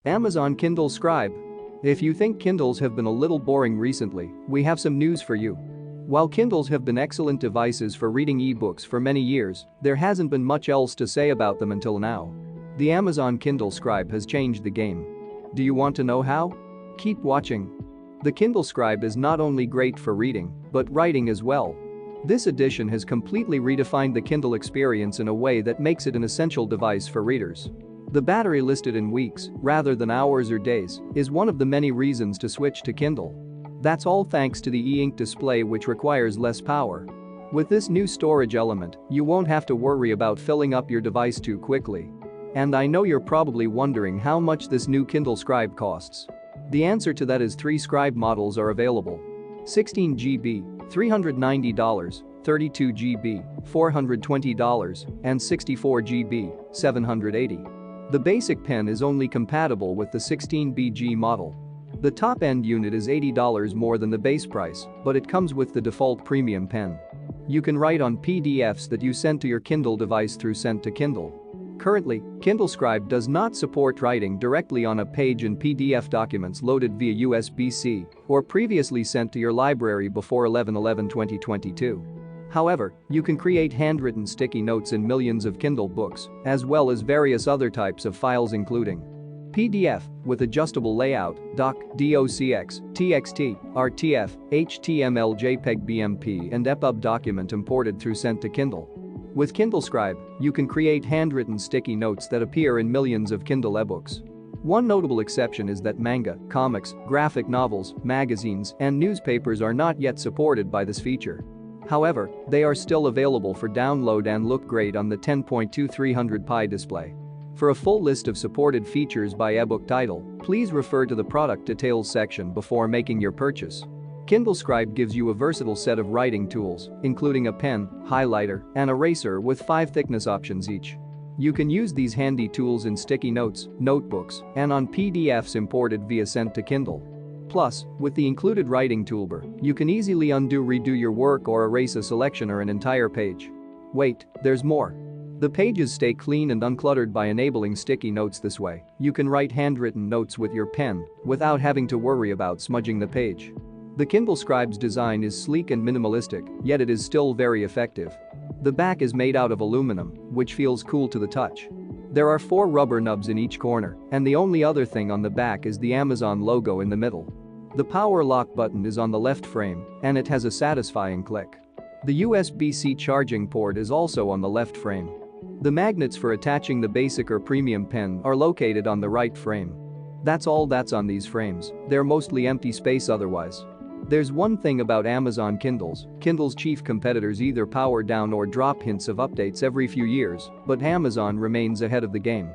Amazon Kindle Scribe. If you think Kindles have been a little boring recently, we have some news for you. While Kindles have been excellent devices for reading ebooks for many years, there hasn't been much else to say about them until now. The Amazon Kindle Scribe has changed the game. Do you want to know how? Keep watching. The Kindle Scribe is not only great for reading, but writing as well. This edition has completely redefined the Kindle experience in a way that makes it an essential device for readers. The battery listed in weeks, rather than hours or days, is one of the many reasons to switch to Kindle. That's all thanks to the e-ink display, which requires less power. With this new storage element, you won't have to worry about filling up your device too quickly. And I know you're probably wondering how much this new Kindle Scribe costs. The answer to that is 3 Scribe models are available. 16 GB, $390, 32 GB, $420, and 64 GB, $780. The basic pen is only compatible with the 16BG model. The top-end unit is $80 more than the base price, but it comes with the default premium pen. You can write on PDFs that you send to your Kindle device through Send to Kindle. Currently, Kindle Scribe does not support writing directly on a page in PDF documents loaded via USB-C or previously sent to your library before 11/11/2022. However, you can create handwritten sticky notes in millions of Kindle books, as well as various other types of files including PDF with adjustable layout, doc, docx, txt, rtf, html, jpeg, bmp, and epub document imported through Send to Kindle. With Kindle Scribe, you can create handwritten sticky notes that appear in millions of Kindle ebooks. One notable exception is that manga, comics, graphic novels, magazines, and newspapers are not yet supported by this feature. However, they are still available for download and look great on the 10.2300 pi display. For a full list of supported features by ebook title, please refer to the product details section before making your purchase. Kindle Scribe gives you a versatile set of writing tools, including a pen, highlighter, and eraser with 5 thickness options each. You can use these handy tools in sticky notes, notebooks, and on PDFs imported via Send to Kindle. Plus, with the included writing toolbar, you can easily redo your work or erase a selection or an entire page. Wait, there's more. The pages stay clean and uncluttered by enabling sticky notes this way. You can write handwritten notes with your pen without having to worry about smudging the page. The Kindle Scribe's design is sleek and minimalistic, yet it is still very effective. The back is made out of aluminum, which feels cool to the touch. There are 4 rubber nubs in each corner, and the only other thing on the back is the Amazon logo in the middle. The power lock button is on the left frame, and it has a satisfying click. The USB-C charging port is also on the left frame. The magnets for attaching the basic or premium pen are located on the right frame. That's all that's on these frames, they're mostly empty space otherwise. There's one thing about Amazon Kindles: Kindle's chief competitors either power down or drop hints of updates every few years, but Amazon remains ahead of the game.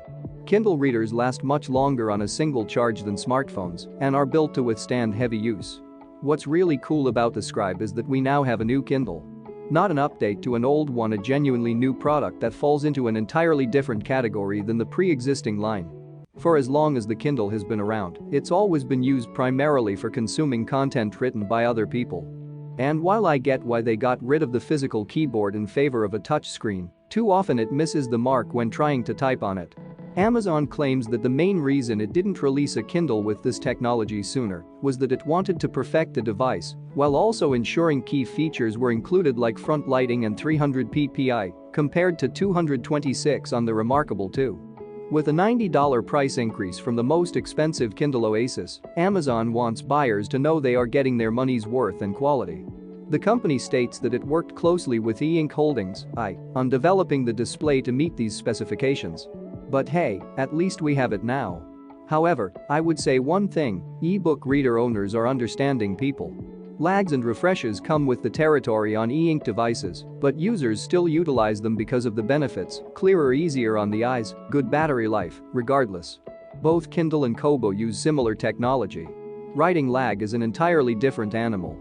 Kindle readers last much longer on a single charge than smartphones and are built to withstand heavy use. What's really cool about the Scribe is that we now have a new Kindle. Not an update to an old one, a genuinely new product that falls into an entirely different category than the pre-existing line. For as long as the Kindle has been around, it's always been used primarily for consuming content written by other people. And while I get why they got rid of the physical keyboard in favor of a touchscreen, too often it misses the mark when trying to type on it. Amazon claims that the main reason it didn't release a Kindle with this technology sooner was that it wanted to perfect the device while also ensuring key features were included, like front lighting and 300 ppi, compared to 226 on the Remarkable 2. With a $90 price increase from the most expensive Kindle Oasis, Amazon wants buyers to know they are getting their money's worth and quality. The company states that it worked closely with E-Ink Holdings on developing the display to meet these specifications. But hey, at least we have it now. However, I would say one thing: ebook reader owners are understanding people. Lags and refreshes come with the territory on e-ink devices, but users still utilize them because of the benefits: clearer, easier on the eyes, good battery life, regardless. Both Kindle and Kobo use similar technology. Writing lag is an entirely different animal.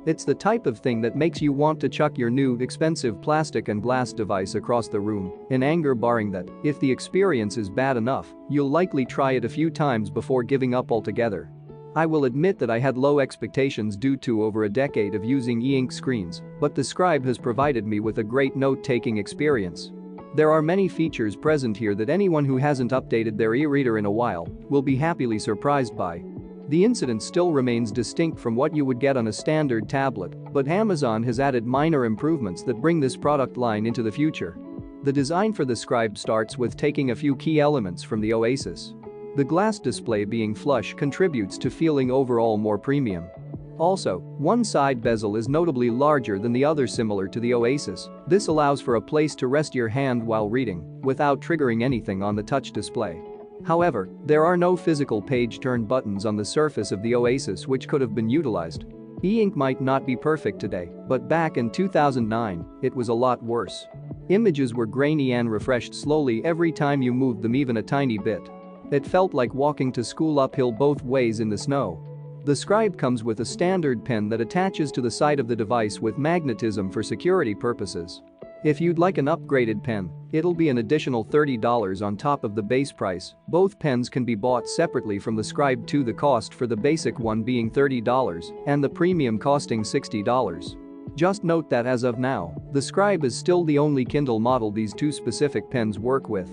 It's the type of thing that makes you want to chuck your new, expensive plastic and glass device across the room in anger, barring that, if the experience is bad enough, you'll likely try it a few times before giving up altogether. I will admit that I had low expectations due to over a decade of using e-ink screens, but the Scribe has provided me with a great note-taking experience. There are many features present here that anyone who hasn't updated their e-reader in a while will be happily surprised by. The incident still remains distinct from what you would get on a standard tablet, but Amazon has added minor improvements that bring this product line into the future. The design for the Scribe starts with taking a few key elements from the Oasis. The glass display being flush contributes to feeling overall more premium. Also, one side bezel is notably larger than the other similar to the Oasis. This allows for a place to rest your hand while reading, without triggering anything on the touch display. However, there are no physical page turn buttons on the surface of the Oasis which could have been utilized. E-ink might not be perfect today, but back in 2009, it was a lot worse. Images were grainy and refreshed slowly every time you moved them even a tiny bit. It felt like walking to school uphill both ways in the snow. The Scribe comes with a standard pen that attaches to the side of the device with magnetism for security purposes. If you'd like an upgraded pen, it'll be an additional $30 on top of the base price. Both pens can be bought separately from the Scribe 2, the cost for the basic one being $30 and the premium costing $60. Just note that as of now, the Scribe is still the only Kindle model these two specific pens work with.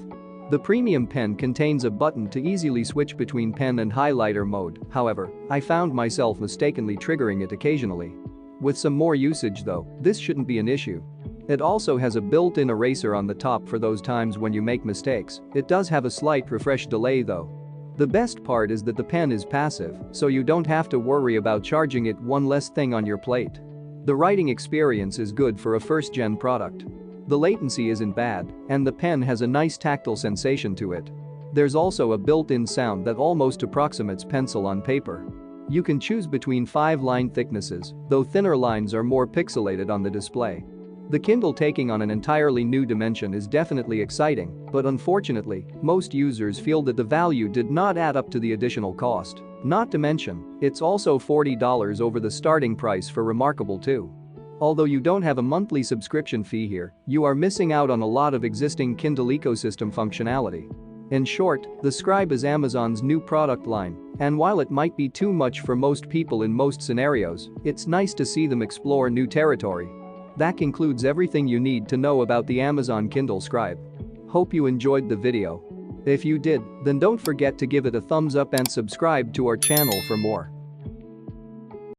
The premium pen contains a button to easily switch between pen and highlighter mode. However, I found myself mistakenly triggering it occasionally. With some more usage though, this shouldn't be an issue. It also has a built-in eraser on the top for those times when you make mistakes. It does have a slight refresh delay though. The best part is that the pen is passive, so you don't have to worry about charging it, one less thing on your plate. The writing experience is good for a first-gen product. The latency isn't bad, and the pen has a nice tactile sensation to it. There's also a built-in sound that almost approximates pencil on paper. You can choose between 5 line thicknesses, though thinner lines are more pixelated on the display. The Kindle taking on an entirely new dimension is definitely exciting, but unfortunately, most users feel that the value did not add up to the additional cost. Not to mention, it's also $40 over the starting price for Remarkable 2. Although you don't have a monthly subscription fee here, you are missing out on a lot of existing Kindle ecosystem functionality. In short, the Scribe is Amazon's new product line, and while it might be too much for most people in most scenarios, it's nice to see them explore new territory. That concludes everything you need to know about the Amazon Kindle Scribe. Hope you enjoyed the video. If you did, then don't forget to give it a thumbs up and subscribe to our channel for more.